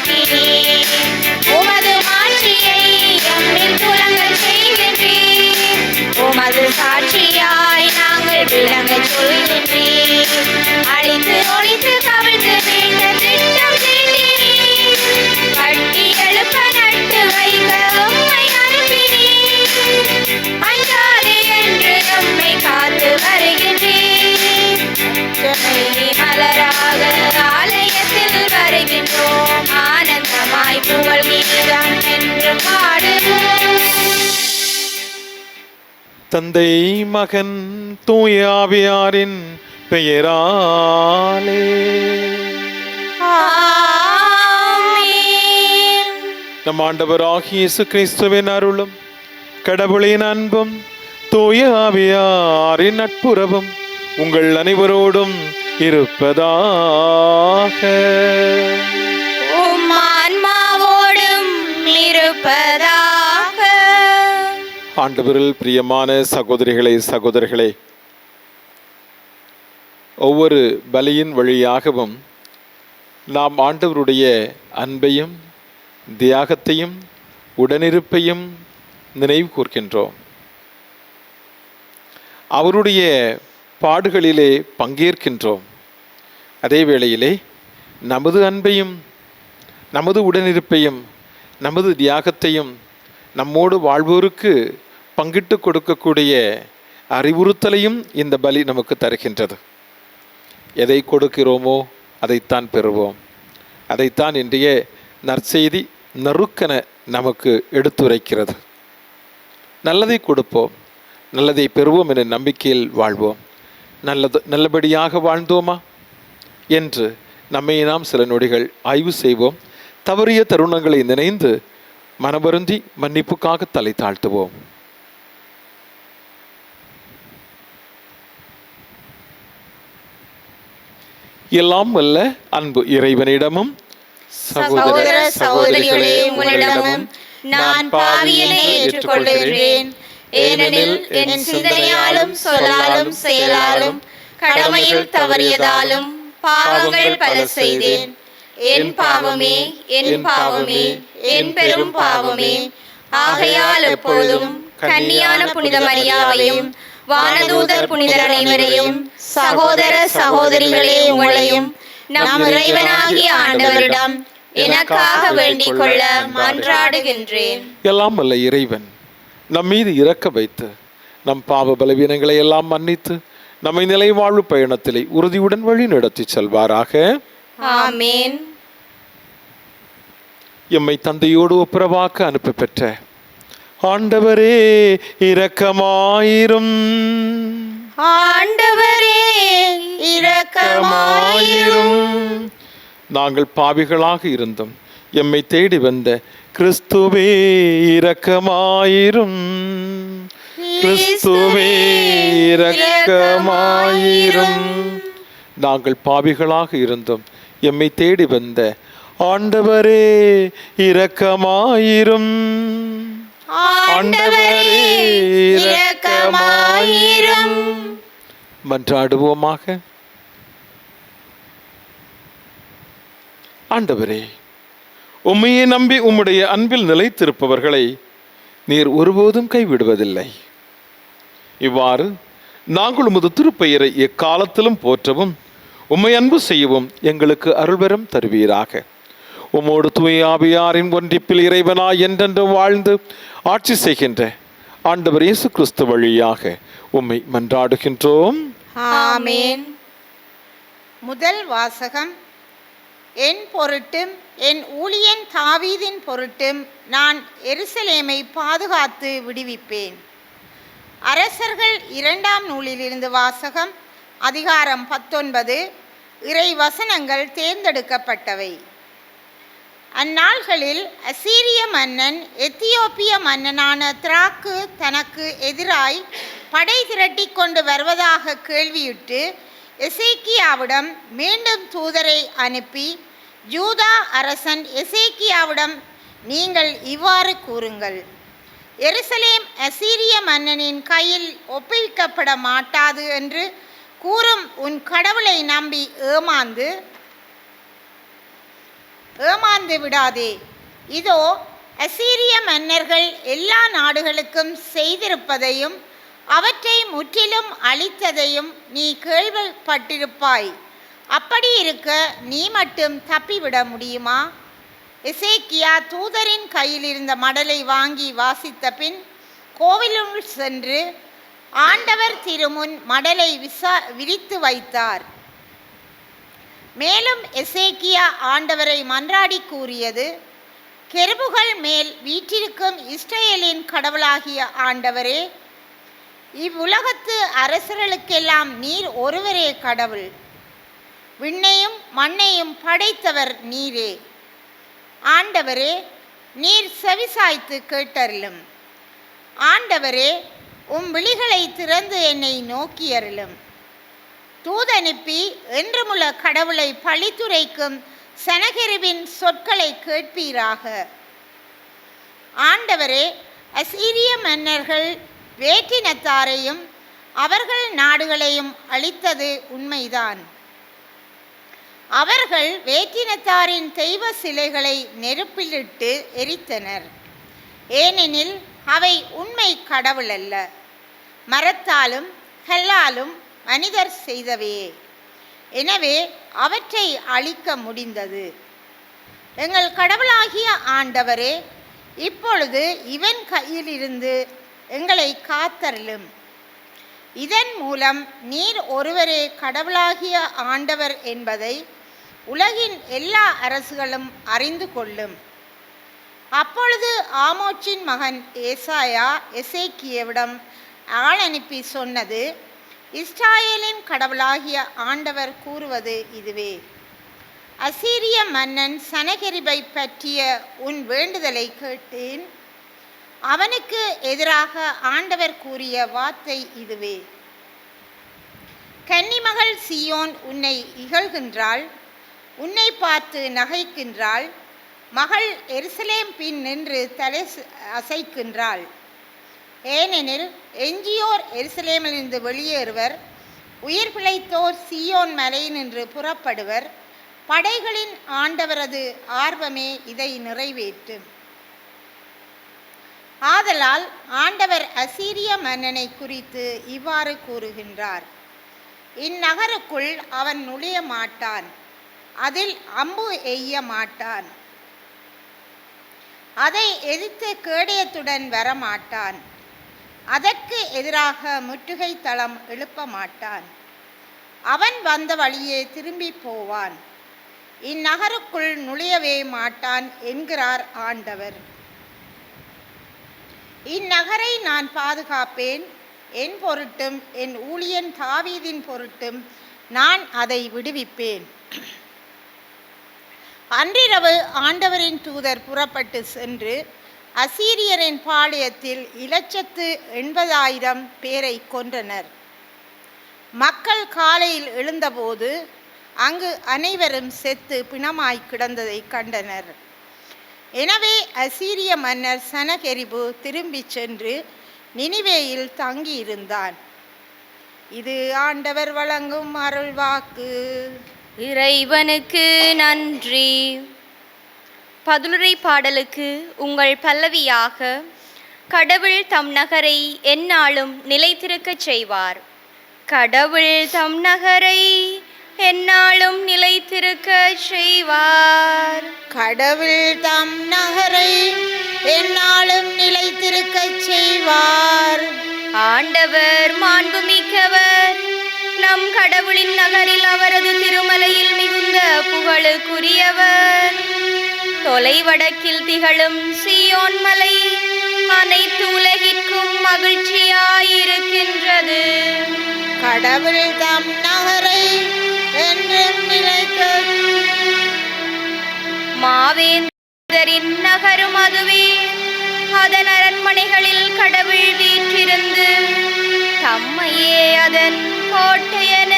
உருவாக்கினீர். உமது மாட்சியை எம்மில் துலங்கச் செய்கின்றீர். உமது சாட்சியாய் நாங்கள் விளங்கச் சொல்கின்றீர். அழித்து ஒழித்து கவிழ்த்து மீட்ட திட்டம் தீட்டினீர். கட்டி எழுப்ப நட்டு வைக்க உம்மை அனுப்பினீர். அஞ்சாதே என்று எம்மை காத்து வருகின்றீர். மலராக ஆலயத்தில் வருகின்றோம். ஆனந்தமாய் புகழ் கீதம் என்று பாடுவோம். தந்தை மகன் தூய ஆவியாரின் பெயராலே ஆமென். நம் ஆண்டவராகிய இயேசு கிறிஸ்துவின் அருளும் கடவுளின் அன்பும் தூய ஆவியாரின் நட்புறவும் உங்கள் அனைவரோடும் இருப்பதாக. உம் ஆன்மாவோடும் இருப்பதாக. ஆண்டவரில் பிரியமான சகோதரிகளே சகோதரர்களே, ஒவ்வொரு பலியின் வழியாகவும் நாம் ஆண்டவருடைய அன்பையும் தியாகத்தையும் உடனிருப்பையும் நினைவு கூர்க்கின்றோம். அவருடைய பாடுகளிலே பங்கேற்கின்றோம். அதே வேளையிலே நமது அன்பையும் நமது உடனிருப்பையும் நமது தியாகத்தையும் நம்மோடு வாழ்வோருக்கு பங்கிட்டு கொடுக்கக்கூடிய அறிவுறுத்தலையும் இந்த பலி நமக்கு தருகின்றது. எதை கொடுக்கிறோமோ அதைத்தான் பெறுவோம். அதைத்தான் இன்றைய நற்செய்தி நறுக்கென நமக்கு எடுத்துரைக்கிறது. நல்லதை கொடுப்போம், நல்லதை பெறுவோம் என்ற நம்பிக்கையில் வாழ்வோம். நல்லபடியாக வாழ்ந்தோமா என்று நம்மை நாம் சில நொடிகள் ஆய்வு செய்வோம். தவறிய தருணங்களை நினைந்து மனவருந்தி மன்னிப்புக்காக தலை தாழ்த்துவோம். எல்லாம் வல்ல அன்பு இறைவனிடமும் சகோதர சகோதரிகளே உங்களிடமும் நான் பாவியனை ஏற்றுக்கொள்கிறேன். ஏனெனில் என் சிந்தனையாலும் சொல்லாலும் செயலாலும் கடமையில் தவறியதாலும் பாவங்கள் பல செய்தேன். என் பாவமே, என் பாவமே, என் பெரும் பாவமே. ஆகையால் எப்பொழுதும் கன்னியான புனித மரியாவையும் வானதூதர் புனிதர் அனைவரையும் சகோதர சகோதரிகளே உங்களையும் நம் இறைவனாகிய ஆண்டவரிடம் எனக்காக வேண்டிக் கொள்ள மன்றாடுகின்றேன். எல்லாம் வல்ல இறைவன் நம் மீது இரக்க வைத்து நம் பாவ பலவீனங்களை எல்லாம் மன்னித்து நம்மை நிலை வாழ்வு பயணத்திலே உறுதியுடன் வழி நடத்தி செல்வாராக. ஆமென். எம்மை தந்தையோடு ஒப்புரவாக்க அனுப்ப பெற்ற ஆண்டவரே இரக்கமாயிரும். ஆண்டவரே இரக்கமாயிரும். நாங்கள் பாவிகளாக இருந்தும் எம்மை தேடி வந்த கிறிஸ்துவே இரக்கமாயிரும். கிறிஸ்துவே இரக்கமாயிரும். நாங்கள் பாவிகளாக இருந்தும் எம்மை தேடி வந்த ஆண்டவரே இரக்கமாயிரும். ஆண்டவரே இரக்கமாயிரும். மன்றாடுவோமாக. ஆண்டவரே, உம்மையே நம்பி உம்முடைய அன்பில் நிலைத்திருப்பவர்களை நீர் ஒருபோதும் கைவிடுவதில்லை. இவ்வாறு நாங்கள் உமது திருப்பெயரை எக்காலத்திலும் போற்றவும் உம்மை அன்பு செய்யவும் எங்களுக்கு அருள்வரம் தருவீராக. உம்மோடு தூய ஆவியாரின் ஒன்றிப்பில் இறைவனாய் என்றென்றும் வாழ்ந்து ஆட்சி செய்கின்ற ஆண்டவர் இயேசு கிறிஸ்து வழியாக உம்மை மன்றாடுகின்றோம். ஆமென். முதல் வாசகம். என் பொருட்டும் என் ஊழியன் தாவீதின் பொருட்டும் நான் எருசலேமை பாதுகாத்து விடுவிப்பேன். அரசர்கள் 2ஆம் நூலிலிருந்து வாசகம். அதிகாரம் 19. இறை வசனங்கள் தேர்ந்தெடுக்கப்பட்டவை. அந்நாள்களில் அசீரிய மன்னன் எத்தியோப்பிய மன்னனான திராக்கு தனக்கு எதிராய் படை திரட்டி கொண்டு வருவதாக கேள்வியுற்று எசேக்கியாவிடம் மீண்டும் தூதரை அனுப்பி, யூதா அரசன் எசேக்கியாவிடம் நீங்கள் இவ்வாறு கூறுங்கள்: எருசலேம் அசீரிய மன்னனின் கையில் ஒப்புவிக்கப்பட மாட்டாது என்று கூறும் உன் கடவுளை நம்பி ஏமாந்து ஏமாந்து விடாதே. இதோ அசீரிய மன்னர்கள் எல்லா நாடுகளுக்கும் செய்திருப்பதையும் அவற்றை முற்றிலும் அழித்ததையும் நீ கேள்விப்பட்டிருப்பாய். அப்படி இருக்க நீ மட்டும் தப்பிவிட முடியுமா? எசேக்கியா தூதரின் கையில் இருந்த மடலை வாங்கி வாசித்த பின் கோவிலுள் சென்று ஆண்டவர் திருமுன் மடலை விரித்து வைத்தார். மேலும் எசேக்கியா ஆண்டவரை மன்றாடி கூறியது, கெருபுகள் மேல் வீற்றிருக்கும் இஸ்ரவேலின் கடவுளாகிய ஆண்டவரே, இவ்வுலகத்து அரசர்களுக்கெல்லாம் நீர் ஒருவரே கடவுள். விண்ணையும் மண்ணையும் படைத்தவர் நீரே. ஆண்டவரே, நீர் செவிசாய்த்து கேட்டருளும். ஆண்டவரே, விழிகளை திறந்து என்னை நோக்கியருளும். தூதனுப்பி என்றுமுள்ள கடவுளை பழித்துரைக்கும் சனகெரிபின் சொற்களை கேட்பீராக. ஆண்டவரே, அசீரிய மன்னர்கள் வேற்றினத்தாரையும் அவர்கள் நாடுகளையும் அழித்தது உண்மைதான். அவர்கள் வேற்றினத்தாரின் தெய்வ சிலைகளை நெருப்பிலிட்டு எரித்தனர். ஏனெனில் அவை உண்மை கடவுள் அல்ல, மரத்தாலும் கல்லாலும் மனிதர் செய்தவையே. எனவே அவற்றை அழிக்க முடிந்தது. எங்கள் கடவுளாகிய ஆண்டவரே, இப்பொழுது இவன் கையிலிருந்து எங்களை காத்தருளும். இதன் மூலம் நீர் ஒருவரே கடவுளாகிய ஆண்டவர் என்பதை உலகின் எல்லா அரசுகளும் அறிந்து கொள்ளும். அப்பொழுது ஆமோச்சின் மகன் ஏசாயா எசேக்கியாவிடம் ஆள் அனுப்பி சொன்னது, இஸ்ராயேலின் கடவுளாகிய ஆண்டவர் கூறுவது இதுவே: அசீரிய மன்னன் சனகெரிபை பற்றிய உன் வேண்டுதலை கேட்டேன். அவனுக்கு எதிராக ஆண்டவர் கூறிய வார்த்தை இதுவே: கன்னிமகள் சீயோன் உன்னை இகழ்கின்றாள், உன்னை பார்த்து நகைக்கின்றாள். மகள் எருசலேம் பின் நின்று தலை அசைக்கின்றாள். ஏனெனில் எஞ்சியோர் எருசலேமிலிருந்து வெளியேறுவர், உயிர் பிழைத்தோர் சீயோன் மலையினின்று புறப்படுவர். படைகளின் ஆண்டவரது ஆர்வமே இதை நிறைவேற்றும். ஆதலால் ஆண்டவர் அசீரிய மன்னனை குறித்து இவ்வாறு கூறுகின்றார்: இந்நகருக்குள் அவன் நுழைய மாட்டான், அதில் அம்பு எய்ய மாட்டான், அதை எதிர்த்து கேடயத்துடன் வரமாட்டான், அதற்கு எதிராக முற்றுகை தளம் எழுப்ப மாட்டான். அவன் வந்த வழியே திரும்பி போவான், இந்நகருக்குள் நுழையவே மாட்டான் என்கிறார் ஆண்டவர். இந்நகரை நான் பாதுகாப்பேன், என் பொருட்டும் என் ஊழியன் தாவீதின் பொருட்டும் நான் அதை விடுவிப்பேன். அன்றிரவு ஆண்டவரின் தூதர் புறப்பட்டு சென்று அசீரியரின் பாளையத்தில் 180,000 பேரை கொன்றனர். மக்கள் காலையில் எழுந்தபோது அங்கு அனைவரும் செத்து பிணமாய் கிடந்ததை கண்டனர். எனவே அசீரிய மன்னர் சனகெரிபு திரும்பி சென்று நினிவேயில் தங்கியிருந்தான். இது ஆண்டவர் வழங்கும் அருள்வாக்கு. இறைவனுக்கு நன்றி. பதிலுரை பாடலுக்கு உங்கள் பல்லவியாக, கடவுள் தம் நகரை எந்நாளும் நிலைத்திருக்கச் செய்வார். கடவுள் தம் நகரை எந்நாளும் நிலைத்திருக்கச் செய்வார். கடவுள் தம் நகரை எந்நாளும் நிலைத்திருக்கச் செய்வார். ஆண்டவர் மாண்புமிக்கவர், நம் கடவுளின் நகரில் அவரது திருமலையில் மிகுந்த புகழுக்குரியவர். தொலைவடக்கில் திகழும் சீயோன் மலை அனைத்து உலகிற்கும் மகிழ்ச்சியாயிருக்கின்றது. கடவுள் தம் நகரை என்றும் நிலைக்க மாவேந்தரின் நகரும் அதுவே. அதன் அரண்மனைகளில் கடவுள் வீற்றிருந்து தம்மையே அதன் கோட்டையென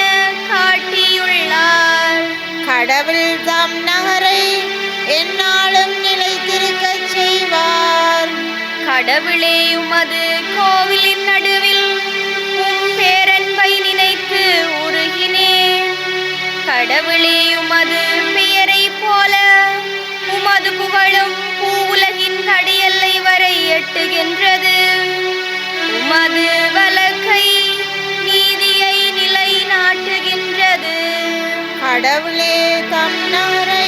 காட்டியுள்ளார். கடவுள் தம் நகரை எந்நாளும் நிலைத்திருக்கச் செய்வார். கடவுளே, உமது கோவிலின் நடுவில் உம் பேரன்பை நினைத்து உருகினேன். கடவுளே, உமது பெயரை போல புகழும் பூவுலகின் கடியல்லை வரை எட்டுகின்றது. உமது வலக்கை நீதியை நிலை நாட்டுகின்றது. கடவுளே தம் நகரை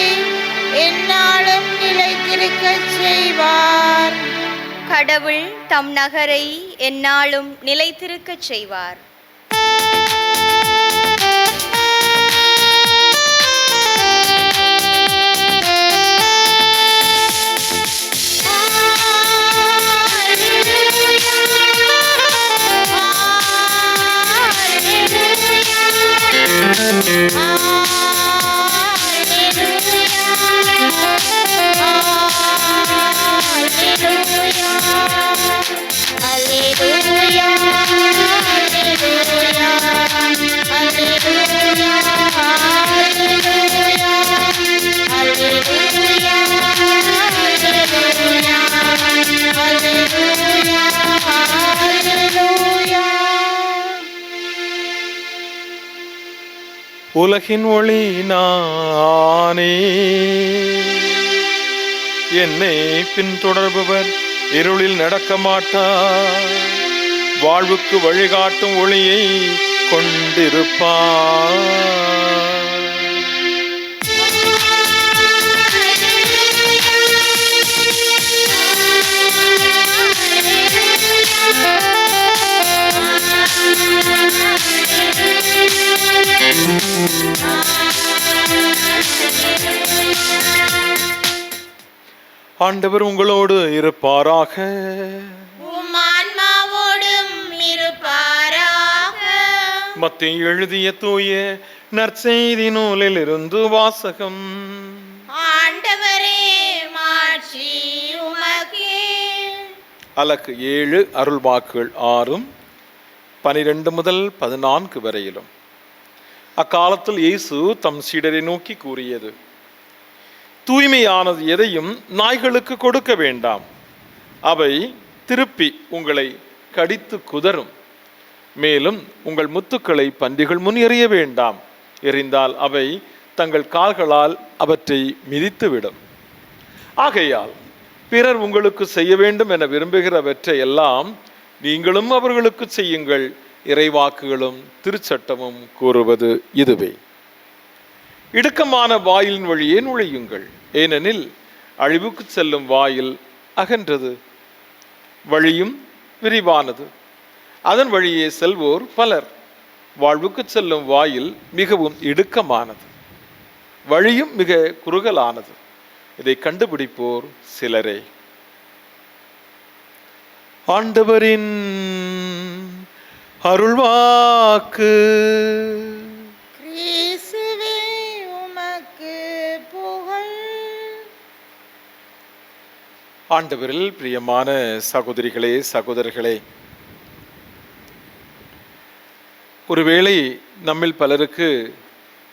எந்நாளும் நிலைத்திருக்கச் செய்வார். கடவுள் தம் நகரை எந்நாளும் நிலைத்திருக்கச் செய்வார். உலகின் ஒளி நானே, என்னை பின்தொடர்பவர் இருளில் நடக்க மாட்டார், வாழ்வுக்கு வழிகாட்டும் ஒளியை கொண்டிருப்பார். ஆண்டவர் உங்களோடு இருப்பாராக. உம் ஆன்மாவோடும் இருப்பாராக. மத்தேயு எழுதிய தூய நற்செய்தி நூலில் இருந்து வாசகம். ஆண்டவரே மாட்சி உமக்கே. அலகு 7 அருள்வாக்குகள் 6 12 முதல் 14 வரையிலும். அக்காலத்தில் இயேசு தம் சீடரை நோக்கி கூறியது: தூய்மையானது எதையும் நாய்களுக்கு கொடுக்க வேண்டாம், அவை திருப்பி உங்களை கடித்து குதறும். மேலும் உங்கள் முத்துக்களை பன்றிகள் முன் எறிய வேண்டாம், எறிந்தால் அவை தங்கள் கால்களால் அவற்றை மிதித்துவிடும். ஆகையால் பிறர் உங்களுக்கு செய்ய வேண்டும் என விரும்புகிறவற்றை எல்லாம் நீங்களும் அவர்களுக்கு செய்யுங்கள். இறைவாக்குகளும் திருச்சட்டமும் கூறுவது இதுவே. இடுக்கமான வாயிலின் வழியே நுழையுங்கள், ஏனெனில் அழிவுக்கு செல்லும் வாயில் அகன்றது, வழியும் விரிவானது, அதன் வழியே செல்வோர் பலர். வாழ்வுக்கு செல்லும் வாயில் மிகவும் இடுக்கமானது, வழியும் மிக குறுகலானது, இதை கண்டுபிடிப்போர் சிலரே. ஆண்டவரின் அருள்வாக்கு. கிறிஸ்துவே உமக்கு புகழ். ஆண்டவரில் பிரியமான சகோதரிகளே சகோதரர்களே, ஒருவேளை நம்மில் பலருக்கு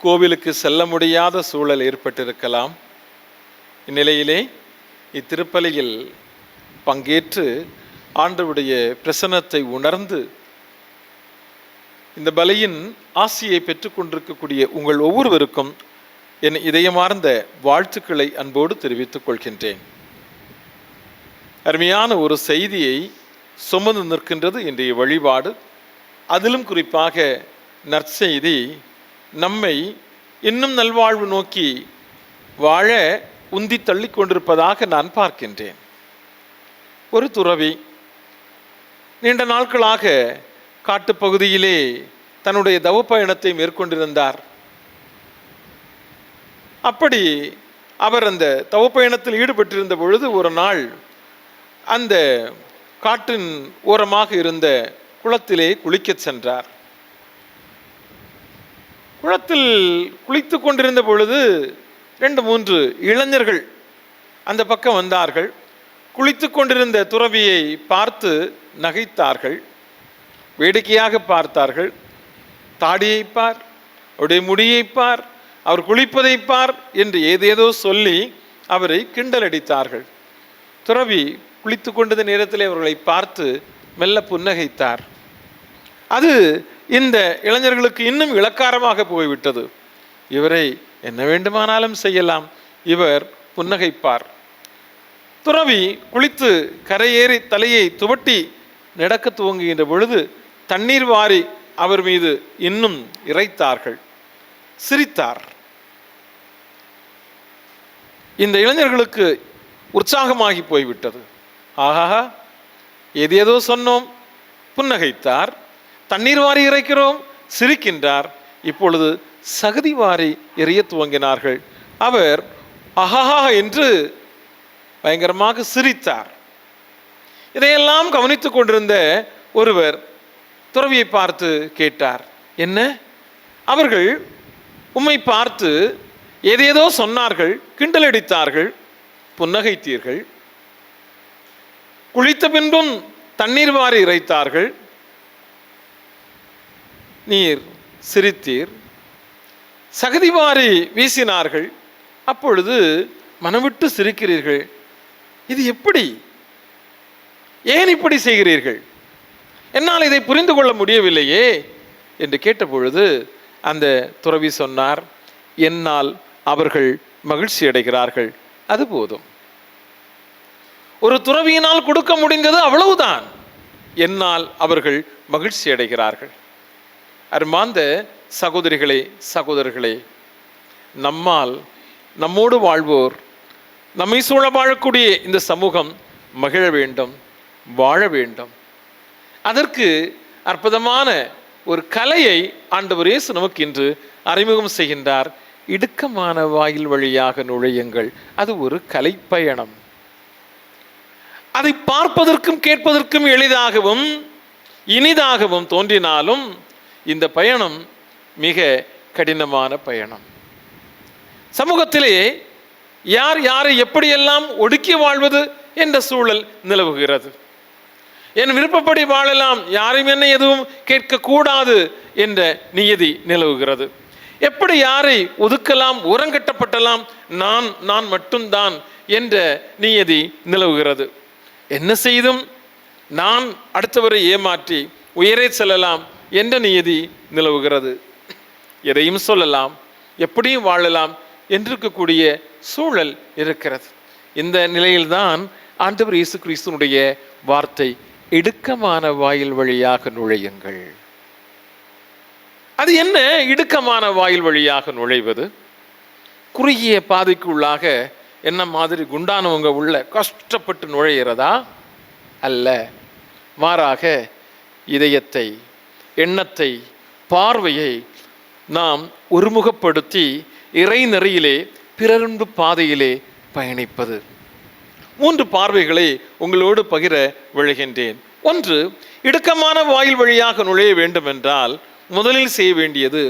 கோவிலுக்கு செல்ல முடியாத சூழல் ஏற்பட்டிருக்கலாம். இந்நிலையிலே இத்திருப்பலியில் பங்கேற்று ஆண்டவருடைய பிரசன்னத்தை உணர்ந்து இந்த பலியின் ஆசியை பெற்றுக்கொண்டிருக்கக்கூடிய உங்கள் ஒவ்வொருவருக்கும் என் இதயமார்ந்த வாழ்த்துக்களை அன்போடு தெரிவித்துக் கொள்கின்றேன். அருமையான ஒரு செய்தியை சுமந்து நிற்கின்றது இன்றைய வழிபாடு. அதிலும் குறிப்பாக நற்செய்தி நம்மை இன்னும் நல்வாழ்வு நோக்கி வாழ உந்தி தள்ளி கொண்டிருப்பதாக நான் பார்க்கின்றேன். ஒரு துறவி நீண்ட நாட்களாக காட்டுப்பகுதியிலே தன்னுடைய தவ பயணத்தை மேற்கொண்டிருந்தார். அப்படி அவர் அந்த தவ பயணத்தில் ஈடுபட்டிருந்த பொழுது ஒரு நாள் அந்த காட்டின் ஓரமாக இருந்த குளத்திலே குளிக்கச் சென்றார். குளத்தில் குளித்து கொண்டிருந்த பொழுது 2-3 இளைஞர்கள் அந்த பக்கம் வந்தார்கள். குளித்து கொண்டிருந்த துறவியை பார்த்து நகைத்தார்கள், வேடிக்கையாக பார்த்தார்கள். தாடியை பார், அவருடைய முடியை பார், அவர் குளிப்பதை பார் என்று ஏதேதோ சொல்லி அவரை கிண்டல் அடித்தார்கள். துறவி குளித்து கொண்டிருந்த நேரத்தில் அவர்களை பார்த்து மெல்ல புன்னகைத்தார். அது இந்த இளைஞர்களுக்கு இன்னும் இளக்காரமாக போய்விட்டது. இவரை என்ன வேண்டுமானாலும் செய்யலாம், இவர் புன்னகைப்பார். துறவி குளித்து கரையேறி தலையை துவட்டி நடக்க துவங்குகின்ற பொழுது தண்ணீர் வாரி அவர் மீது இன்னும் இறைத்தார்கள். சிரித்தார். இந்த இளைஞர்களுக்கு உற்சாகமாகி போய்விட்டது. ஆஹா, ஏதேதோ சொன்னோம், புன்னகைத்தார். தண்ணீர் வாரி இறைக்கிறோம், சிரிக்கின்றார். இப்பொழுது சகதி வாரி எறிய துவங்கினார்கள். அவர் ஆஹா என்று பயங்கரமாக சிரித்தார். இதையெல்லாம் கவனித்துக் கொண்டிருந்த ஒருவர் துறவியை பார்த்து கேட்டார், என்ன, அவர்கள் உம்மை பார்த்து ஏதேதோ சொன்னார்கள், கிண்டலடித்தார்கள், புன்னகைத்தீர்கள், குளித்த பின்பும் தண்ணீர் வாரி இறைத்தார்கள், நீர் சிரித்தீர், சகதி வாரி வீசினார்கள், அப்பொழுது மனவிட்டு சிரிக்கிறீர்கள். இது எப்படி? ஏன் இப்படி செய்கிறீர்கள்? என்னால் இதை புரிந்து கொள்ள முடியவில்லையே என்று கேட்டபொழுது அந்த துறவி சொன்னார், என்னால் அவர்கள் மகிழ்ச்சி அடைகிறார்கள், அது போதும். ஒரு துறவியினால் கொடுக்க முடிந்தது அவ்வளவுதான். என்னால் அவர்கள் மகிழ்ச்சி அடைகிறார்கள். அருமாந்த சகோதரிகளே, சகோதரர்களே, நம்மால் நம்மோடு வாழ்வோர், நம்மை சூழ வாழக்கூடிய இந்த சமூகம் மகிழ வேண்டும், வாழ வேண்டும். அதற்கு அற்புதமான ஒரு கலையை ஆண்டவர் இயேசு நமக்கு இன்று அறிமுகம் செய்கின்றார். இடுக்கமான வாயில் வழியாக நுழையுங்கள். அது ஒரு கலைப்பயணம். அதை பார்ப்பதற்கும் கேட்பதற்கும் எளிதாகவும் இனிதாகவும் தோன்றினாலும் இந்த பயணம் மிக கடினமான பயணம். சமூகத்திலே யார் யாரை எப்படியெல்லாம் ஒடுக்கி வாழ்வது என்ற சூழல் நிலவுகிறது. என் விருப்பப்படி வாழலாம், யாரும் என்னை எதுவும் கேட்கக்கூடாது என்ற நியதி நிலவுகிறது. எப்படி யாரை ஒதுக்கலாம், ஓரங்கட்டப்பட்டலாம், நான் மட்டும்தான் என்ற நியதி நிலவுகிறது. என்ன செய்தும் நான் அடுத்தவரை ஏமாற்றி உயரே செல்லலாம் என்ற நியதி நிலவுகிறது. எதையும் சொல்லலாம், எப்படியும் வாழலாம் என்றிருக்கக்கூடிய சூழல் இருக்கிறது. இந்த நிலையில்தான் ஆண்டவர் இயேசு கிறிஸ்துனுடைய வார்த்தை, இடுக்கமான வாயில் வழியாக நுழையுங்கள். அது என்ன இடுக்கமான வாயில் வழியாக நுழைவது? குறுகிய பாதைக்குள்ளாக என்ன மாதிரி குண்டானவங்க உள்ள கஷ்டப்பட்டு நுழையிறதா? அல்ல. மாறாக இதயத்தை, எண்ணத்தை, பார்வையை நாம் ஒருமுகப்படுத்தி இறை நெறியிலே பிறருண்டு பாதையிலே பயணிப்பது. 3 பார்வைகளை உங்களோடு பகிர விழுகின்றேன். ஒன்று, இடுக்கமான வாயில் வழியாக நுழைய வேண்டும் என்றால் முதலில் செய்ய வேண்டியது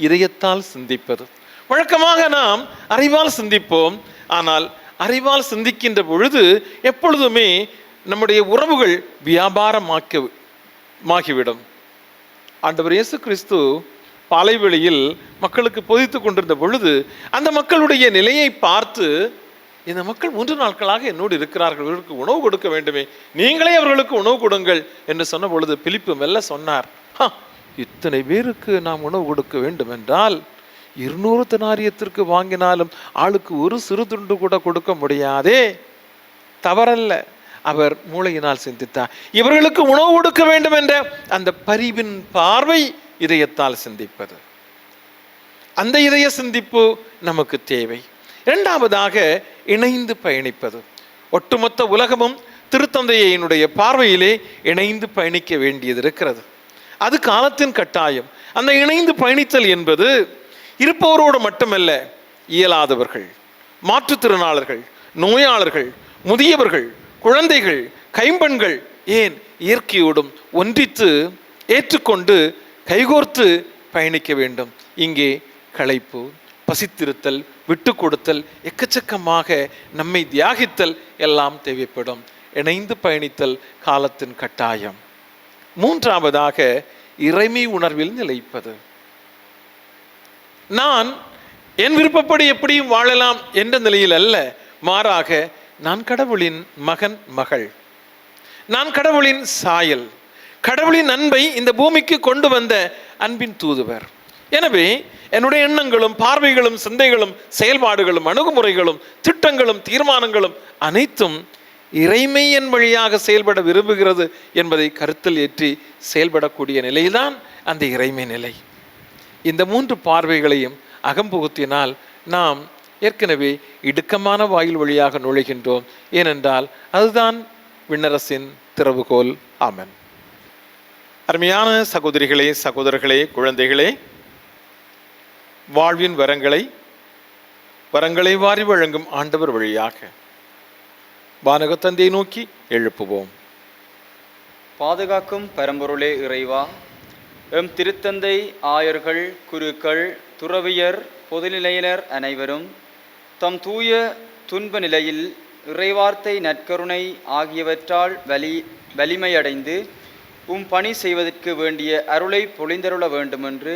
இதயத்தால் சிந்திப்பது. வழக்கமாக நாம் அறிவால் சிந்திப்போம். ஆனால் அறிவால் சிந்திக்கின்ற பொழுது எப்பொழுதுமே நம்முடைய உறவுகள் வியாபாரமாகிவிடும். ஆண்டவர் இயேசு கிறிஸ்து பாலைவெளியில் மக்களுக்கு போதித்துக் கொண்டிருந்த பொழுது அந்த மக்களுடைய நிலையை பார்த்து, இந்த மக்கள் 3 நாட்களாக என்னோடு இருக்கிறார்கள், இவர்களுக்கு உணவு கொடுக்க வேண்டுமே, நீங்களே அவர்களுக்கு உணவு கொடுங்கள் என்று சொன்ன பொழுது பிலிப்பு மெல்ல சொன்னார், இத்தனை பேருக்கு நாம் உணவு கொடுக்க வேண்டும் என்றால் 200 தெனாரியத்திற்கு வாங்கினாலும் ஆளுக்கு ஒரு சிறு துண்டு கூட கொடுக்க முடியாதே. தவறல்ல. அவர் மூளையினால் சிந்தித்தார். இவர்களுக்கு உணவு கொடுக்க வேண்டும் என்ற அந்த பரிவின் பார்வை இதயத்தால் சிந்திப்பது. அந்த இதய சிந்திப்பு நமக்கு தேவை. 2வதாக இணைந்து பயணிப்பது. ஒட்டுமொத்த உலகமும் திருத்தந்தையினுடைய பார்வையிலே இணைந்து பயணிக்க வேண்டியது இருக்கிறது. அது காலத்தின் கட்டாயம். அந்த இணைந்து பயணித்தல் என்பது இருப்பவரோடு மட்டுமல்ல, இயலாதவர்கள், மாற்றுத்திறனாளர்கள், நோயாளர்கள், முதியவர்கள், குழந்தைகள், கைம்பெண்கள், ஏன் இயற்கையோடும் ஒன்றித்து ஏற்றுக்கொண்டு கைகோர்த்து பயணிக்க வேண்டும். இங்கே களைப்பு, பசித்திருத்தல், விட்டு கொடுத்தல், எக்கச்சக்கமாக நம்மை தியாகித்தல் எல்லாம் தேவைப்படும். இணைந்து பயணித்தல் காலத்தின் கட்டாயம். 3வதாக இறைமை உணர்வில் நிலைப்பது. நான் என் விருப்பப்படி எப்படியும் வாழலாம் என்ற நிலையில் அல்ல, மாறாக நான் கடவுளின் மகன், மகள், நான் கடவுளின் சாயல், கடவுளின் அன்பை இந்த பூமிக்கு கொண்டு வந்த அன்பின் தூதுவர். எனவே என்னுடைய எண்ணங்களும், பார்வைகளும், சிந்தைகளும், செயல்பாடுகளும், அணுகுமுறைகளும், திட்டங்களும், தீர்மானங்களும் அனைத்தும் இறைமையின் வழியாக செயல்பட விரும்புகிறது என்பதை கருத்தில் ஏற்றி செயல்படக்கூடிய நிலைதான் அந்த இறைமை நிலை. இந்த 3 பார்வைகளையும் அகம்புகுத்தினால் நாம் ஏற்கனவே இடுக்கமான வாயில் வழியாக நுழைகின்றோம். ஏனென்றால் அதுதான் விண்ணரசின் திறவுகோல். ஆமென். அருமையான சகோதரிகளே, சகோதரர்களே, குழந்தைகளே, வாழ்வின் வரங்களை வாரி வழங்கும் ஆண்டவர் வழியாக வானகத்தந்தையை நோக்கி எழுப்புவோம். பாதுகாக்கும் பரம்பொருளே இறைவா, எம் திருத்தந்தை, ஆயர்கள், குருக்கள், துறவியர், பொதுநிலையினர் அனைவரும் தம் தூய துன்ப நிலையில் இறைவார்த்தை, நற்கருணை ஆகியவற்றால் வலிமையடைந்து பணி செய்வதற்கு வேண்டிய அருளை பொழிந்தருள வேண்டுமென்று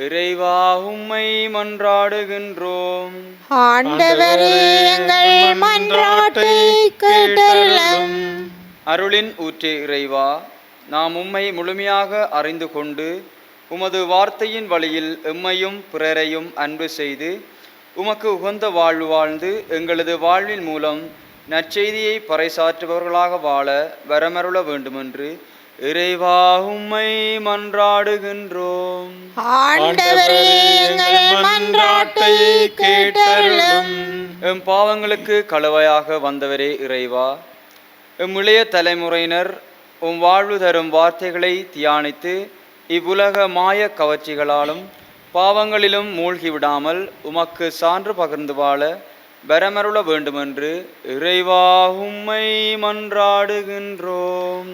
இறைவா உம்மை மன்றாடுகின்றோம். ஆண்டவரே, எங்கள் மன்றாட்டை கேட்டருளும். அருளின் ஊற்றே இறைவா, நாம் உம்மை முழுமையாக அறிந்து கொண்டு உமது வார்த்தையின் வழியில் எம்மையும் பிறரையும் அன்பு செய்து உமக்கு உகந்த வாழ்வு வாழ்ந்து எங்களது வாழ்வின் மூலம் நற்செய்தியை பறைசாற்றுபவர்களாக வாழ வரமருள வேண்டுமென்று இறைவா உம்மை மன்றாடுகின்றோம். ஆண்டவரே, எங்கள் மன்றாட்டை கேட்டருளும். எம் பாவங்களுக்கு களவையாக வந்தவரே இறைவா, எம் இளைய தலைமுறையினர் வாழ்வு தரும் வார்த்தைகளை தியானித்து இவ்வுலக மாய கவர்ச்சிகளாலும் பாவங்களிலும் மூழ்கிவிடாமல் உமக்கு சான்று பகிர்ந்து வாழ வரமருள வேண்டுமென்று இறைவா உம்மை மன்றாடுகின்றோம்.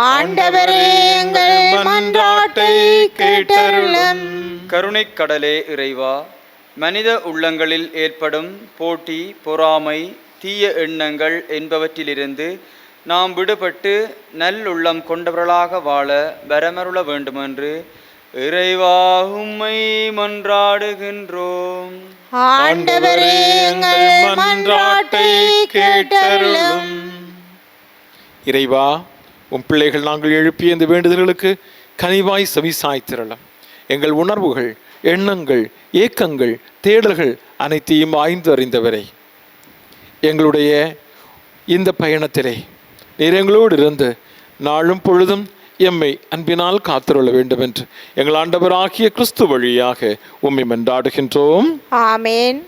ஆண்டவரே, எங்கள் மன்றாட்டை கேட்டருளும். கருணைக் கடலே இறைவா, மனித உள்ளங்களில் ஏற்படும் போட்டி, பொறாமை, தீய எண்ணங்கள் என்பவற்றிலிருந்து நாம் விடுபட்டு நல்லுள்ளம் கொண்டவர்களாக வாழ வரமருள வேண்டுமென்று இறைவா உம்மை மன்றாடுகின்றோம். ஆண்டவரே, எங்கள் மன்றாட்டை கேட்டருளும். இறைவா, உம் பிள்ளைகள் நாங்கள் எழுப்பிய இந்த வேண்டுதல்களுக்கு கனிவாய் செவிசாய்த்திரளும். எங்கள் உணர்வுகள், எண்ணங்கள், ஏக்கங்கள், தேடல்கள் அனைத்தையும் ஆய்ந்து அறிந்தவரை, எங்களுடைய இந்த பயணத்திலே நீர் எங்களோடு இருந்து நாளும் பொழுதும் எம்மை அன்பினால் காத்துள்ள வேண்டும் என்று எங்கள் ஆண்டவராகிய கிறிஸ்து வழியாக உம்மை மன்றாடுகின்றோம். ஆமென்.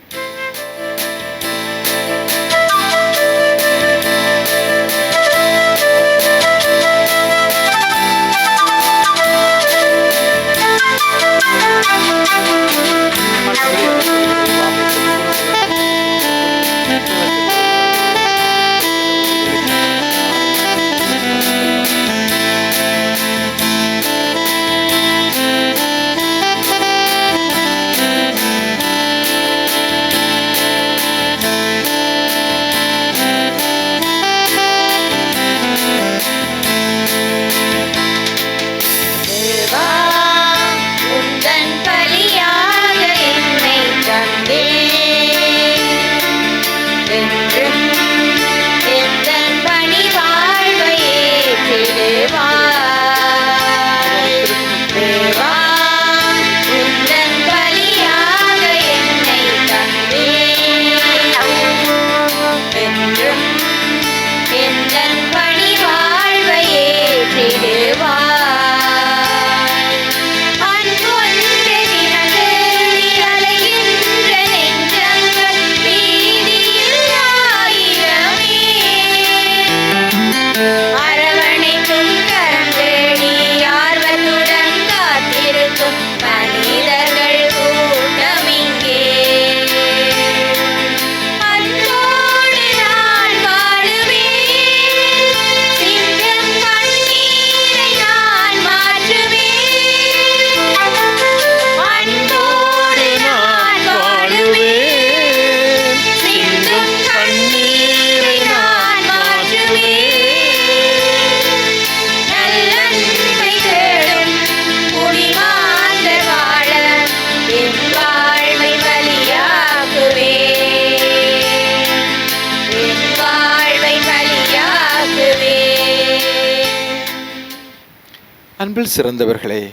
அன்பில் சிறந்தவர்களே,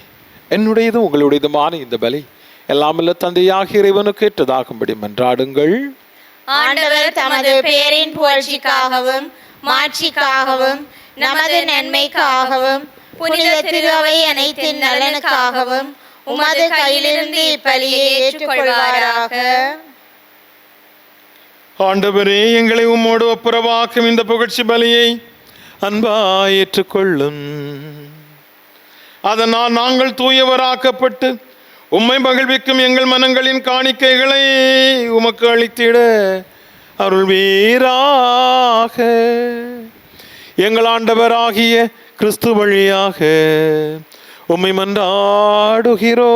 என்னுடையதும் உங்களுடையதுமான இந்த பலி எல்லாமல்ல தந்தையாகிய இறைவனுக்கு ஏற்றதாகும்படி மன்றாடுங்கள். ஆண்டவர் தமது பேரின் புகழ்ச்சிக்காகவும் மாட்சிக்காகவும் நமது நன்மைக்காகவும் புனித திருவை அனைத்தின் நலனுக்காகவும் உமது கையிலிருந்து இப்பலியை ஏற்றுக்கொள்வாராக. ஆண்டவரே, எங்களை உம்மோடு ஒப்புரவாக்கும் இந்த புகழ்ச்சி பலியை அன்பாய் ஏற்றுக்கொள்ளும். அதனால் நாங்கள் தூயவராக்கப்பட்டு உம்மை மகிழ்விக்கும் எங்கள் மனங்களின் காணிக்கைகளை உமக்கு அளித்திட அருள்வீராக. எங்கள் ஆண்டவராகிய கிறிஸ்து வழியாக உம்மை மன்றாடுகிறோ.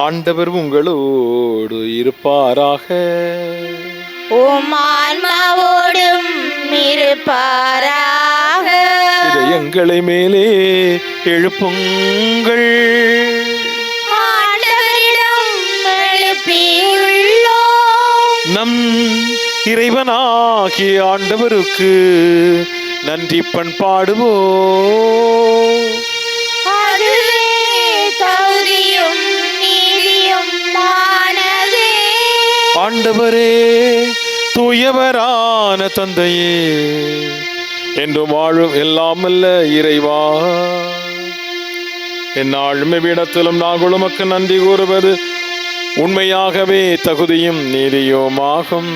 ஆண்டவர் உங்களோடு இருப்பாராக. உம் ஆன்மாவோடும் இருப்பாராக. இதயங்களை மேலே எழுப்புங்கள். ஆண்டவரிடம் எழுப்பியுள்ளோம். நம் இறைவனாகிய ஆண்டவருக்கு நன்றி பண்பாடுவோம். அதுவே தகுதியும் நீதியுமானதே. ஆண்டவரே, தூயவரான தந்தையே, என்றும் வாழும் எல்லாமல்ல இறைவா, எந்நாளும் எவ்விடத்திலும் நாங்கள் உமக்கு நன்றி கூறுவது உண்மையாகவே தகுதியும் நீதியுமாகும்.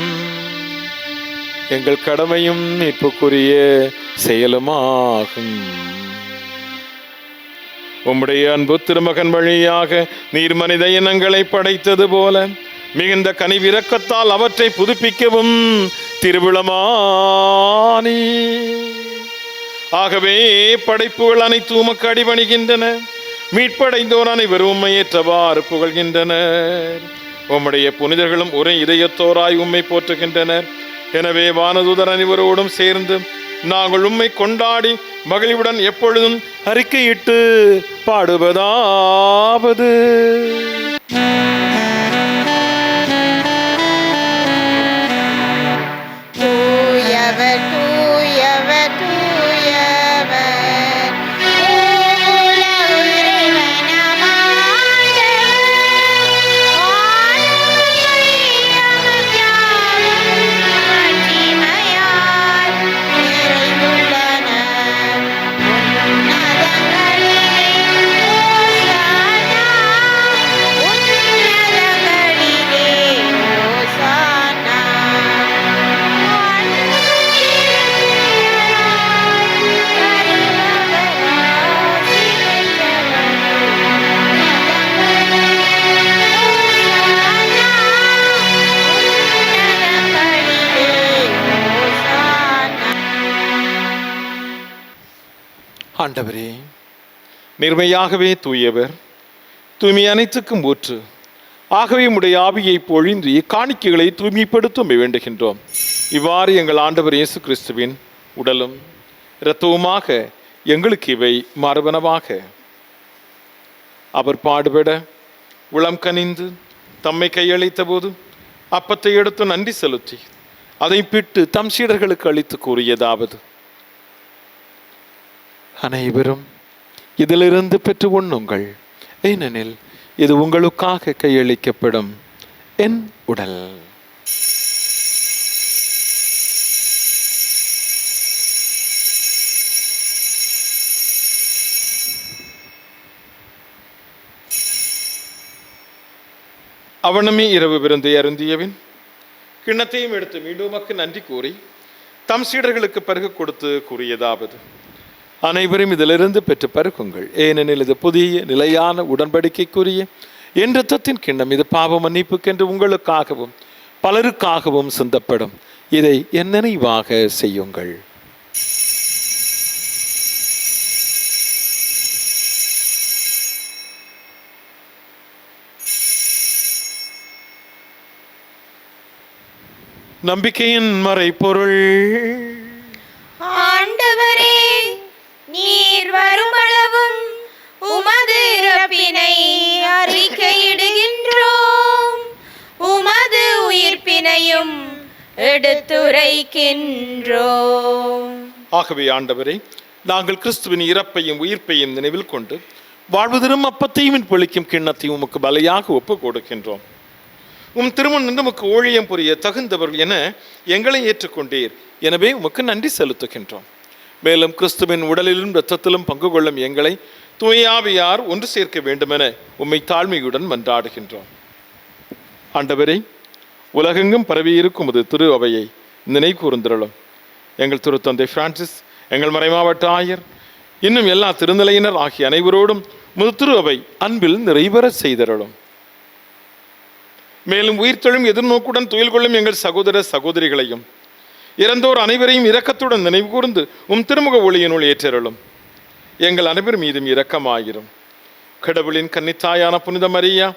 எங்கள் கடமையும் மீட்புக்குரிய செயலுமாகும். உம்முடைய அன்பு திருமகன் வழியாக நீர் மனித இனங்களை படைத்தது போல மிகுந்த கனிவிரக்கத்தால் அவற்றை புதுப்பிக்கவும் திருவிழமானி. ஆகவே படைப்புகள் அனைத்து உமக்கு அடிபணிகின்றன. மீட்படைந்தோர் அனைவரும் உம்மை ஏற்றவாறு புகழ்கின்றனர். உம்முடைய புனிதர்களும் ஒரே இதயத்தோராய் உம்மை போற்றுகின்றனர். எனவே வானதூதர் அனைவரோடும் சேர்ந்து நாங்கள் உம்மை கொண்டாடி மகிழ்வுடன் எப்பொழுதும் அறிக்கையிட்டு பாடுவதாவது: தூயவர் தூயவர் தூயவர் உலக இறைவனாம் ஆண்டவர். வானவெளியகம் யாவும் மாட்சிமையால் நிறைந்துள்ளன. உன்னதங்களிலே ஓசானா, உன்னதங்களிலே ஓசானா. ஆண்டவரே, நேர்மையாகவே தூயவர், தூய்மை அனைத்துக்கும் ஊற்று. ஆகவே உம்முடைய ஆவியை பொழிந்து இக்காணிக்கைகளை தூய்மைப்படுத்த வேண்டுகின்றோம். இவ்வாறு எங்கள் ஆண்டவர் இயேசு கிறிஸ்துவின் உடலும் இரத்தவுமாக எங்களுக்கு இவை மாறுவனவாக. அவர் பாடுபட உளம் கனிந்து தம்மை கையளித்த போது அப்பத்தை எடுத்து நன்றி செலுத்தி அதை பிட்டு தம் சீடர்களுக்கு அளித்து கூறியதாவது: அனைவரும் இதிலிருந்து பெற்று உண்ணுங்கள், ஏனெனில் இது உங்களுக்காக கையளிக்கப்படும் என் உடல். அவனுமே இரவு விருந்தை அருந்தியவின் கிண்ணத்தையும் எடுத்து மீண்டும் உமக்கு நன்றி கூறி தம் சீடர்களுக்கு பருக கொடுத்து கூறியதாவது: அனைவரும் இதிலிருந்து பெற்று பருகுங்கள், ஏனெனில் இது புதிய நிலையான உடன்படிக்கைக்குரிய என் இரத்தத்தின் கிண்ணம். இது பாவ மன்னிப்புக்கென்று உங்களுக்காகவும் பலருக்காகவும் சிந்தப்படும். இதை என் நினைவாக செய்யுங்கள். நம்பிக்கையின் மறைபொருள். ஆண்டவரே, நீர் வருமளவும் உமது இறப்பினை அறிக்கையிடுகின்றோம், உமது உயிர்ப்பினையும் எடுத்துரைக்கின்றோம். ஆகவே ஆண்டவரே, நாங்கள் கிறிஸ்துவின் இறப்பையும் உயிர்ப்பையும் நினைவில் கொண்டு வாழ்வு தரும் அப்பத்தையும் பொழிக்கும் கிண்ணத்தையும் உமக்கு பலியாக ஒப்பு கொடுக்கின்றோம். திருமணம் நமக்கு ஊழியம் புரிய தகுந்தவர்கள் என எங்களை ஏற்றுக்கொண்டீர். எனவே உமக்கு நன்றி செலுத்துகின்றோம். மேலும் கிறிஸ்துவின் உடலிலும் இரத்தத்திலும் பங்கு கொள்ளும் எங்களை தூயாவியார் ஒன்று சேர்க்க வேண்டுமென உம்மை தாழ்மையுடன் மன்றாடுகின்றோம். ஆண்டவரே, உலகெங்கும் பரவியிருக்கும் அது திரு அவையை நினைவு கூர்ந்திரளும். எங்கள் திருத்தந்தை பிரான்சிஸ், எங்கள் மறைமாவட்ட ஆயர், இன்னும் எல்லா திருநிலையினர் ஆகிய அனைவரோடும் திரு அவை அன்பில் நிறைவேற செய்தரலும். மேலும் உயிர்த்தெழும் எதிர்நோக்குடன் துயில் கொள்ளும் எங்கள் சகோதர சகோதரிகளையும் இறந்தோர் அனைவரையும் இரக்கத்துடன் நினைவு கூர்ந்து திருமுக ஒளியினுள் ஏற்றருளும். எங்கள் அனைவர் மீதும் இரக்கமாயிரும். கடவுளின் கன்னித்தாயான புனித மரியா,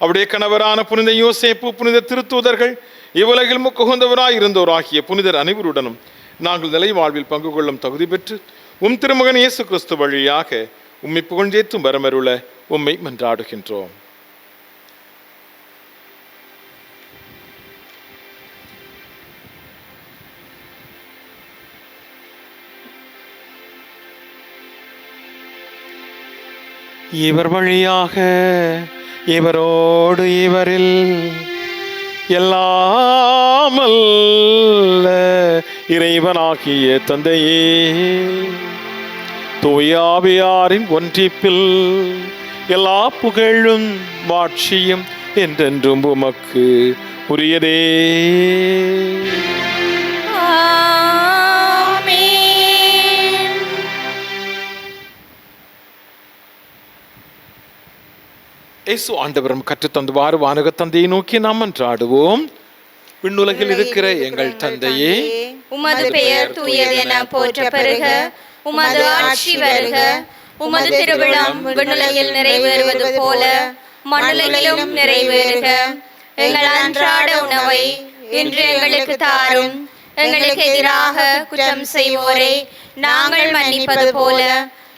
அவருடைய கணவரான புனித யோசேப்பு, புனித திருத்தூதர்கள், இவ்வுலகில் முக்குகந்தவராய் இருந்தோர் ஆகிய புனிதர் அனைவருடனும் நாங்கள் நிலை வாழ்வில் பங்கு கொள்ளும் தகுதி பெற்று திருமகன் இயேசு கிறிஸ்து வழியாக உம்மை புகழ்ந்தேத்தும் வரமருள உம்மை மன்றாடுகின்றோம். இவர் வழியாக, இவரோடு, இவரில் எல்லாமல்ல இறைவனாகிய தந்தையே, தூயாவியாரின் ஒன்றிப்பில் எல்லா புகழும் மாட்சியும் என்றென்றும் உமக்கு உரியதே. இயேசு ஆண்டவரும் கற்றுத்தந்துவாறு வானக தந்தையை நோக்கி நாம் மன்றாடுவோம். விண்ணுலகில் இருக்கிற எங்கள் தந்தையே, உமது பெயர் தூயது என போற்ற பெறுக. உமது ஆட்சி வருக. உமது திருவிழம் விண்ணுலகில் நிறைவேறுவது போல மண்ணுலகிலும் நிறைவேறுக. எங்கள் அன்றாட உணவை இன்று எங்களுக்கு தாரும். எங்களுக்கு எதிராக குற்றம் செய்வோரை நாங்கள் மன்னிப்பது போல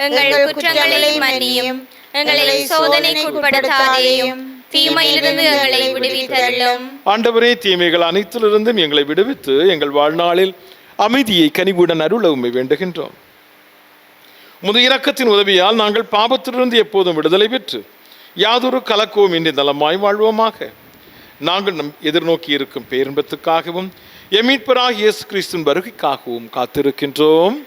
எங்கள் குற்றங்களை மன்னியும். எங்களை சோதனைக்கு உட்படுத்தாதேயும், தீமையிலிருந்து எங்களை விடுவித்தருளும். ஆண்டவரே, தீமைகள் அனைத்திலிருந்தும் எங்களை விடுவித்து எங்கள் வாழ்நாளில் அமைதியை கனிவுடன் அருள உம்மை வேண்டுகின்றோம். உமது இரக்கத்தின் உதவியால் நாங்கள் பாவத்திலிருந்து எப்போதும் விடுதலை பெற்று யாதொரு கலக்கവും இன்றி நலமாய் வாழ்வோமாக. நாங்கள் நம் எதிர்நோக்கி இருக்கும் பேரின்பத்துக்காகவும் எம்மீட்பராகிய இயேசு கிறிஸ்துவின் வருகைக்காகவும் காத்திருக்கின்றோம்.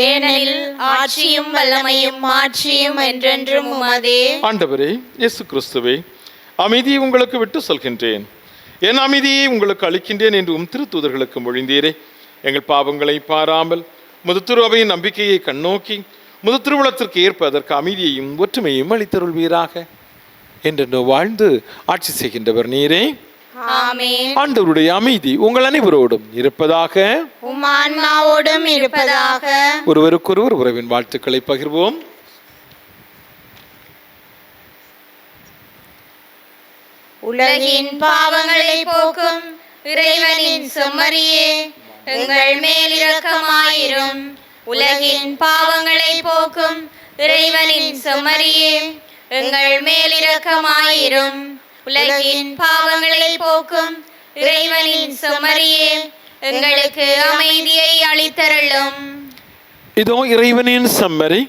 ஏனெனில் ஆட்சியும் வல்லமையும் மாட்சியும் என்றென்றும் உமதே. ஆண்டவரே இயேசு கிறிஸ்துவே, அமைதியை உங்களுக்கு விட்டு சொல்கின்றேன், என் அமைதியை உங்களுக்கு அளிக்கின்றேன் என்று திருத்தூதர்களுக்கு மொழிந்தீரே. எங்கள் பாவங்களை பாராமல் திரு அவையின் நம்பிக்கையை கண்ணோக்கி திருவுளத்திற்கு ஏற்ப அதற்கு அமைதியையும் ஒற்றுமையும் அளித்தருள்வீராக. என்று வாழ்ந்து ஆட்சி செய்கின்றவர் நீரே. ஆமென். ஆண்டவருடைய அமைதி உங்கள் அனைவரோடும் இருப்பதாக, உம் ஆன்மாவோடும் இருப்பதாக. ஒருவருக்கொருவர் உறவின் வாழ்த்துக்களை பகிர்வோம். உலகின் பாவங்களை போக்கும் இறைவனின் செம்மறியே, எங்கள் மேல் இரக்கமாயிரும். உலகின் பாவங்களை போக்கும் இறைவனின் செம்மறியே, எங்கள் மேல் இரக்கமாயிரும். உலகின் பாவங்களை போக்கும் இறைவனின் செம்மறியே, எங்களுக்கு அமைதியை அளித்தருளும். இதோ இறைவனின் செம்மறி,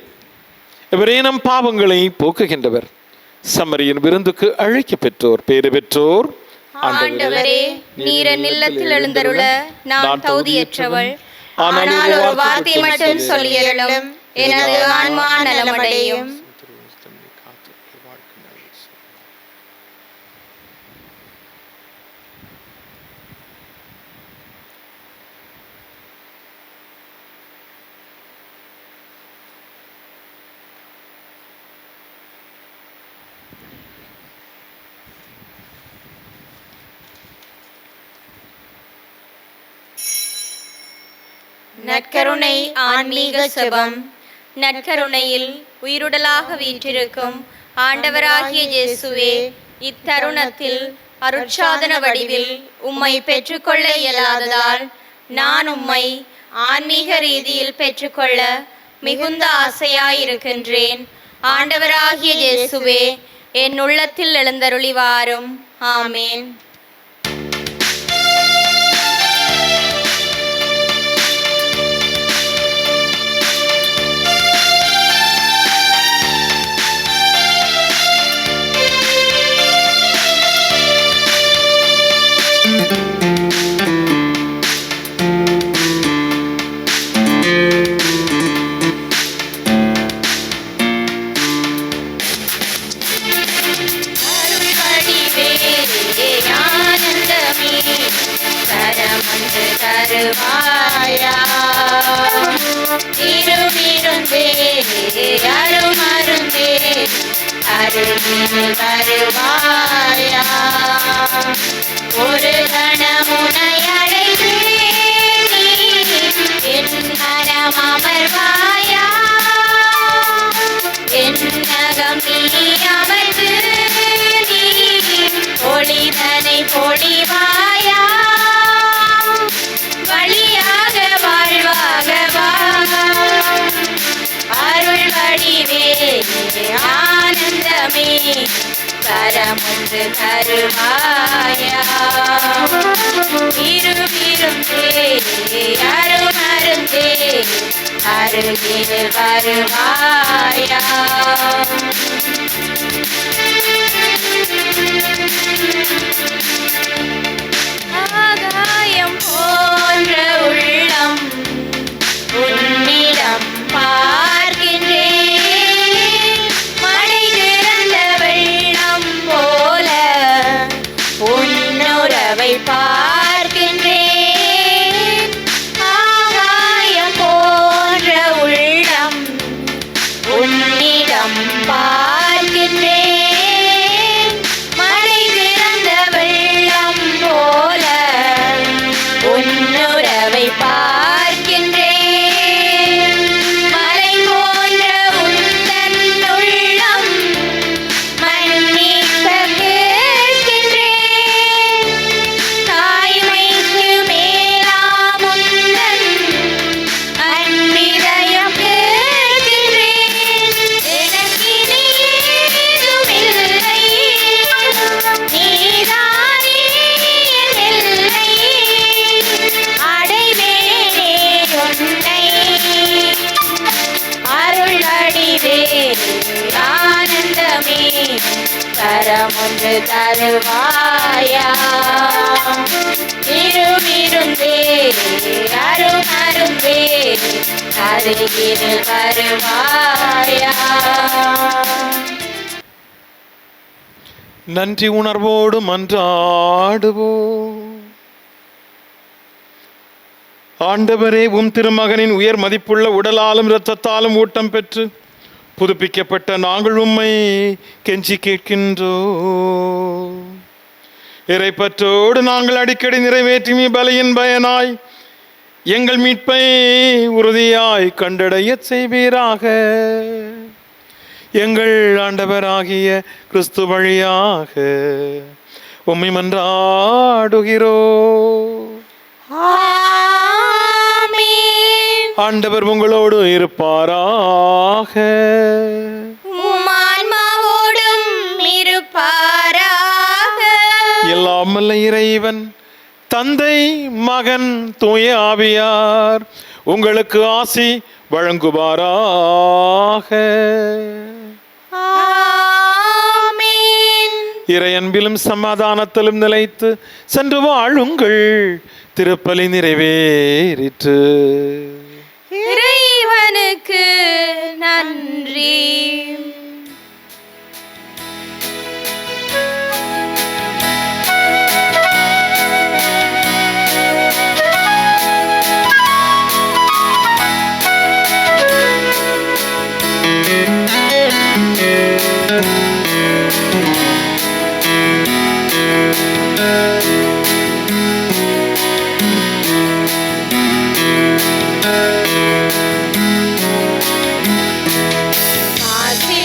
இவரே நம் பாவங்களை போக்குகின்றவர். செம்மறியின் விருந்துக்கு அழைக்க பெற்றோர் பேறு பெற்றோர். ஆண்டவரே, நீர் என் இல்லத்தில் எழுந்தருள நான் தகுதியற்றவள். ஆனால் ஒரு வார்த்தை மட்டும் சொல்லியருளும், எனது ஆன்மா நலமடையும். நற்கருணை ஆன்மீக செபம். நற்கருணையில் உயிருடலாக வீற்றிருக்கும் ஆண்டவராகிய இயேசுவே, இத்தருணத்தில் அருட்சாதன வடிவில் உம்மை பெற்றுக்கொள்ள இயலாததால் நான் உம்மை ஆன்மீக ரீதியில் பெற்றுக்கொள்ள மிகுந்த ஆசையாயிருக்கின்றேன். ஆண்டவராகிய இயேசுவே, என் உள்ளத்தில் எழுந்தருளி வாரும். ஆமேன். தருவாயா திருவிருந்தே அருமருந்தே அருகில் வருவாயா ஒரு கணமுனை அழைத்து நீ என் மனம் அமர்வாயா என்னகம் நீ அமர்ந்து நீ ஒளிதனை பொழிவாயா வழியாக வாழ்வாக வா அருள் வடிவே ஆனந்தமே கரமொன்று தருவாயா இருவிருந்தே அருமருந்தே அருகில் வருவாயா ஆகாயம் போன்ற உள்ளம் உன்னிடம் பார்க்கின்றேன் மழை திறந்த வெள்ளம் போல உன்னுறவை பார்க்கின்றேன் ஆகாயம் போன்ற உள்ளம் உன்னிடம் பார்க்கின்றேன் மழை திறந்த வெள்ளம் போல உன்னுறவை பார்க்கின்றேன் மலை போன்ற உந்தன் உள்ளம் மன்னிக்க கேட்கின்றேன் தாய்மைக்கு மேலாம் உந்தன் அன்பிதயம் கேட்கின்றேன் எனக்கினி ஏதுமில்லை நீதானே என் எல்லை அடைவேனே உன்னை அருள் அடிவே ஆனந்தமே கரமொன்று தருவாயா இருவிருந்தே அருமருந்தே அருகில் வருவாயா நன்றி உணர்வோடு மன்றாடுவோம். ஆண்டவரே, உம் திருமகனின் உயர் மதிப்புள்ள உடலாலும் இரத்தத்தாலும் ஊட்டம் பெற்று புதுப்பிக்கப்பட்ட நாங்கள் உம்மை கெஞ்சி கேட்கின்றோம். இறைப்பற்றோடு நாங்கள் அடிக்கடி நிறைவேற்றி பலியின் பயனாய் எங்கள் மீட்பை உறுதியாய் கண்டடைய செய்வீராக. எங்கள் ஆண்டவராகிய கிறிஸ்து வழியாக உம்மை மன்றாடுகிறோம். ஆமென். ஆண்டவர் உங்களோடு இருப்பாராக. உம் ஆன்மாவோடும் இருப்பாராக. எல்லாம் வல்ல இறைவன் தந்தை மகன் தூய ஆவியார் உங்களுக்கு ஆசி வழங்குவாராக. ஆமென். இறை அன்பிலும் சமாதானத்திலும் நிலைத்து சென்று வாழுங்கள். திருப்பலி நிறைவேறிற்று. இறைவனுக்கு நன்றி. ஆசி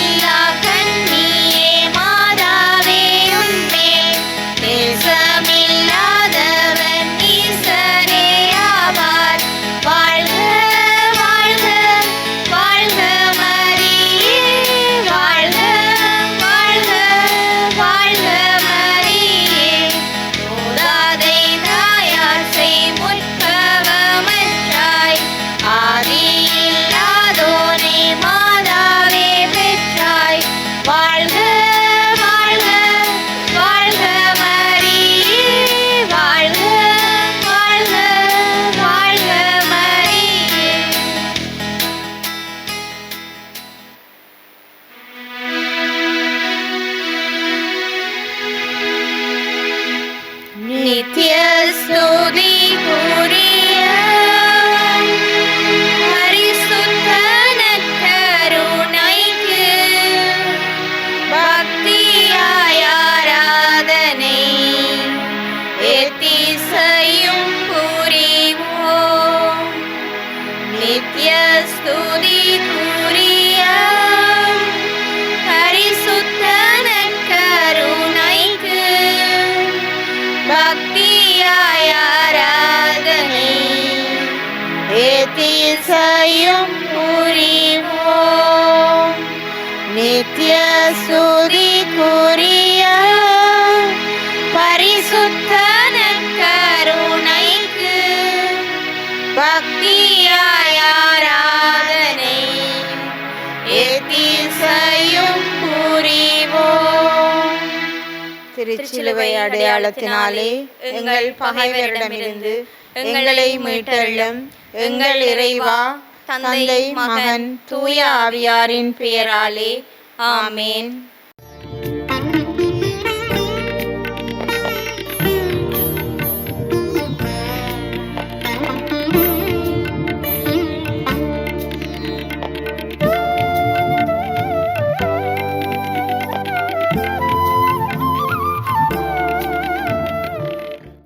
எத்திசையும் புரிவோம். நித்திய ஸ்துதிக்குரிய பரிசுத்த நற்கருணைக்கு பக்தியாய் ஆராதனை எத்திசையும் புரிவோம். திருச்சிலுவை அடையாளத்தினாலே எங்கள் பகைவரிடமிருந்து எங்களை மீட்டெழும் எங்கள் இறைவா, தந்தை, மகன், தூய ஆவியாரின் பெயராலே ஆமேன்.